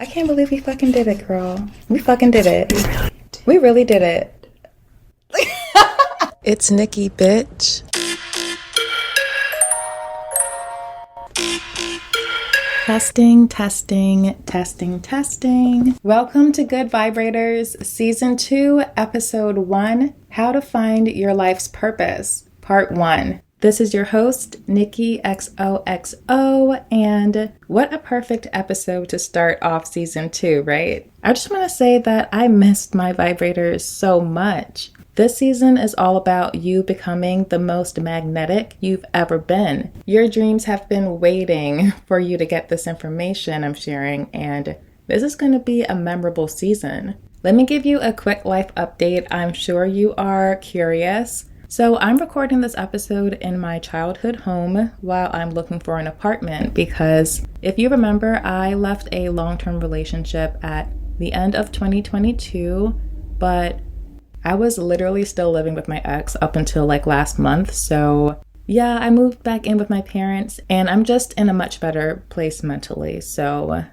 I can't believe we fucking did it, girl. We fucking did it. We really did it. It's Nikki, bitch. Testing, testing, testing, testing. Welcome to Good Vibrators, Season 2, Episode 1, How to Find Your Life's Purpose, Part 1. This is your host, Nikki XOXO, and what a perfect episode to start off Season 2, right? I just want to say that I missed my vibrators so much. This season is all about you becoming the most magnetic you've ever been. Your dreams have been waiting for you to get this information I'm sharing, and this is going to be a memorable season. Let me give you a quick life update. I'm sure you are curious. So I'm recording this episode in my childhood home while I'm looking for an apartment because if you remember, I left a long-term relationship at the end of 2022, but I was literally still living with my ex up until like last month. So yeah, I moved back in with my parents and I'm just in a much better place mentally. So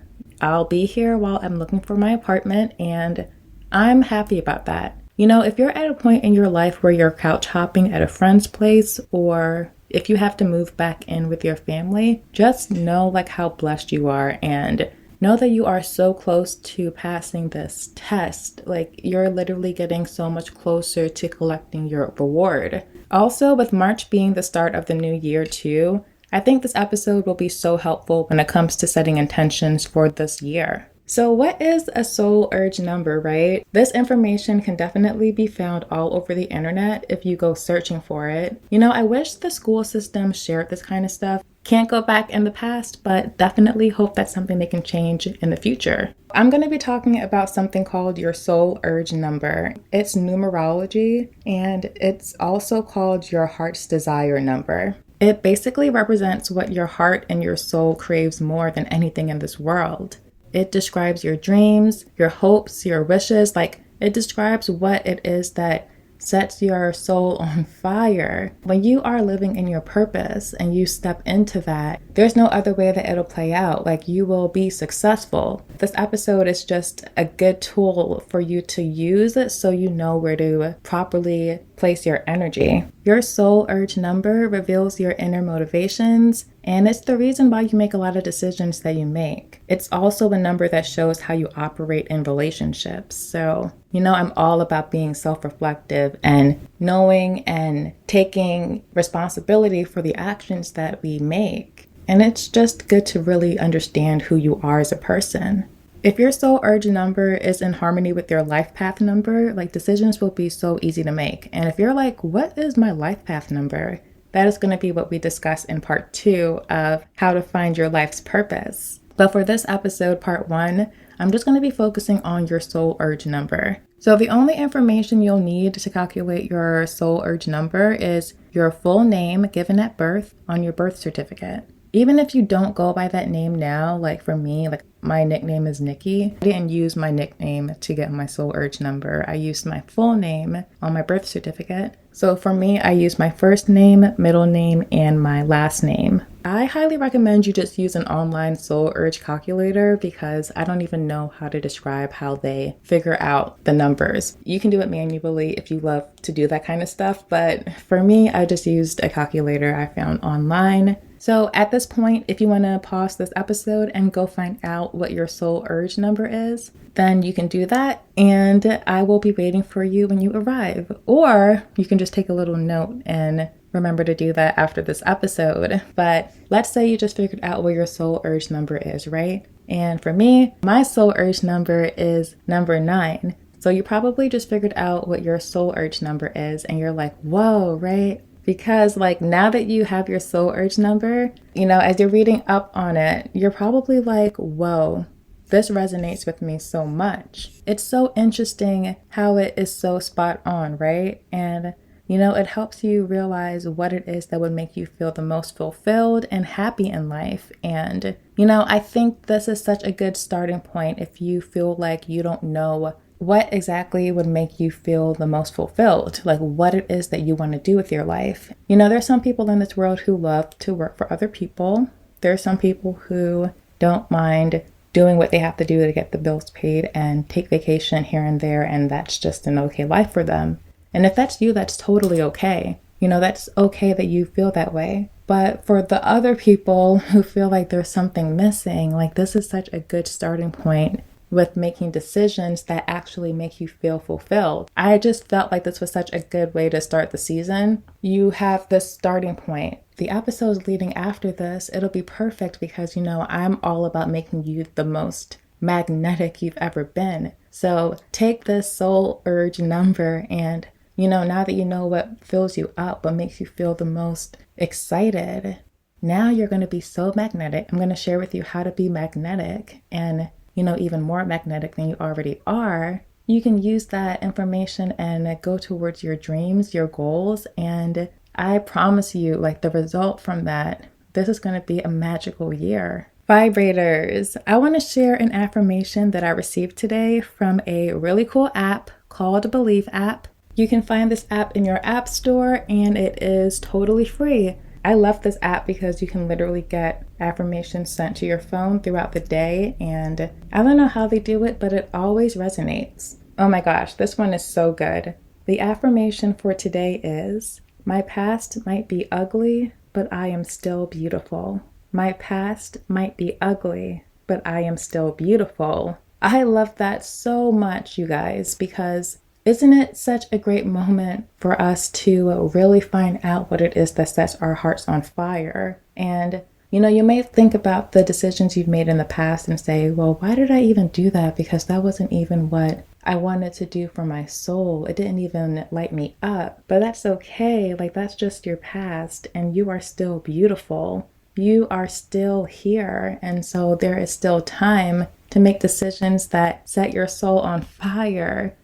I'll be here while I'm looking for my apartment and I'm happy about that. You know, if you're at a point in your life where you're couch hopping at a friend's place or if you have to move back in with your family, just know like how blessed you are and know that you are so close to passing this test. Like you're literally getting so much closer to collecting your reward. Also, with March being the start of the new year too, I think this episode will be so helpful when it comes to setting intentions for this year. So what is a soul urge number, right? This information can definitely be found all over the internet if you go searching for it. You know, I wish the school system shared this kind of stuff. Can't go back in the past, but definitely hope that's something they can change in the future. I'm going to be talking about something called your soul urge number. It's numerology, and it's also called your heart's desire number. It basically represents what your heart and your soul craves more than anything in this world. It describes your dreams, your hopes, your wishes. Like it describes what it is that sets your soul on fire. When you are living in your purpose and you step into that, there's no other way that it'll play out. Like you will be successful. This episode is just a good tool for you to use it so you know where to properly place your energy. Your soul urge number reveals your inner motivations, and it's the reason why you make a lot of decisions that you make. It's also a number that shows how you operate in relationships. So, you know, I'm all about being self-reflective and knowing and taking responsibility for the actions that we make. And it's just good to really understand who you are as a person. If your soul urge number is in harmony with your life path number, like decisions will be so easy to make. And if you're like, what is my life path number? That is going to be what we discuss in part 2 of how to find your life's purpose. But for this episode, part 1, I'm just going to be focusing on your soul urge number. So the only information you'll need to calculate your soul urge number is your full name given at birth on your birth certificate. Even if you don't go by that name now, like for me, like my nickname is Nikki. I didn't use my nickname to get my soul urge number. I used my full name on my birth certificate. So for me, I use my first name, middle name, and my last name. I highly recommend you just use an online soul urge calculator because I don't even know how to describe how they figure out the numbers. You can do it manually if you love to do that kind of stuff, but for me, I just used a calculator I found online. So at this point, if you want to pause this episode and go find out what your soul urge number is, then you can do that and I will be waiting for you when you arrive. Or you can just take a little note and remember to do that after this episode. But let's say you just figured out what your soul urge number is, right? And for me, my soul urge number is number 9. So you probably just figured out what your soul urge number is and you're like, whoa, right? Because like now that you have your soul urge number, you know, as you're reading up on it, you're probably like, whoa, this resonates with me so much. It's so interesting how it is so spot on, right? And, you know, it helps you realize what it is that would make you feel the most fulfilled and happy in life. And, you know, I think this is such a good starting point if you feel like you don't know what exactly would make you feel the most fulfilled, like what it is that you want to do with your life. You know, there's some people in this world who love to work for other people. There's some people who don't mind doing what they have to do to get the bills paid and take vacation here and there, and that's just an okay life for them. And if that's you, that's totally okay. You know, that's okay that you feel that way. But for the other people who feel like there's something missing, like this is such a good starting point with making decisions that actually make you feel fulfilled. I just felt like this was such a good way to start the season. You have this starting point. The episodes leading after this, it'll be perfect because, you know, I'm all about making you the most magnetic you've ever been. So take this soul urge number and, you know, now that you know what fills you up, what makes you feel the most excited, now you're going to be so magnetic. I'm going to share with you how to be magnetic and, you know, even more magnetic than you already are. You can use that information and go towards your dreams, your goals, and I promise you, like the result from that, this is going to be a magical year. Vibrators, I want to share an affirmation that I received today from a really cool app called Believe app. You can find this app in your app store and it is totally free. I love this app because you can literally get affirmations sent to your phone throughout the day, and I don't know how they do it, but it always resonates. Oh my gosh, this one is so good. The affirmation for today is, my past might be ugly, but I am still beautiful. My past might be ugly, but I am still beautiful. I love that so much, you guys, because isn't it such a great moment for us to really find out what it is that sets our hearts on fire? And, you know, you may think about the decisions you've made in the past and say, well, why did I even do that? Because that wasn't even what I wanted to do for my soul. It didn't even light me up. But that's okay. Like, that's just your past, and you are still beautiful. You are still here. And so there is still time to make decisions that set your soul on fire.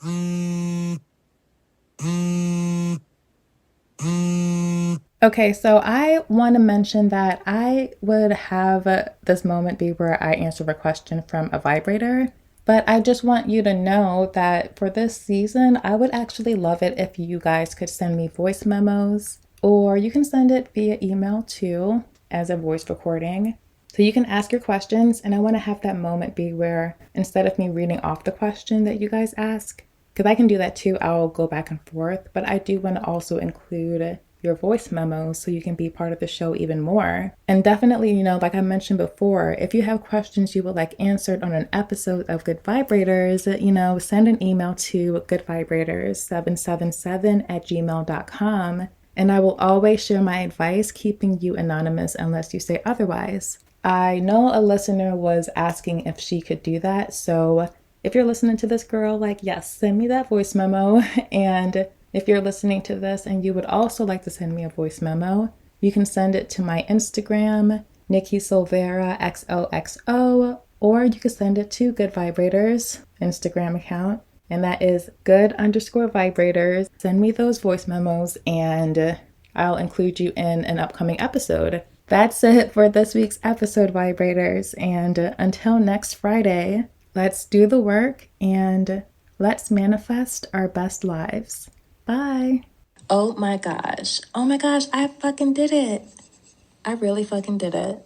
Okay, so I want to mention that I would have this moment be where I answer a question from a vibrator, but I just want you to know that for this season, I would actually love it if you guys could send me voice memos, or you can send it via email too as a voice recording. So you can ask your questions, and I want to have that moment be where instead of me reading off the question that you guys ask, because I can do that too, I'll go back and forth, but I do want to also include your voice memos so you can be part of the show even more. And definitely, you know, like I mentioned before, if you have questions you would like answered on an episode of Good Vibrators, you know, send an email to goodvibrators777@gmail.com. And I will always share my advice, keeping you anonymous unless you say otherwise. I know a listener was asking if she could do that. So if you're listening to this, girl, like, yes, send me that voice memo. And if you're listening to this and you would also like to send me a voice memo, you can send it to my Instagram, Nikki Silvera XOXO, or you can send it to Good Vibrators Instagram account. And that is good_vibrators. Send me those voice memos and I'll include you in an upcoming episode. That's it for this week's episode, Vibrators. And until next Friday, let's do the work and let's manifest our best lives. Bye. Oh my gosh. I fucking did it. I really fucking did it.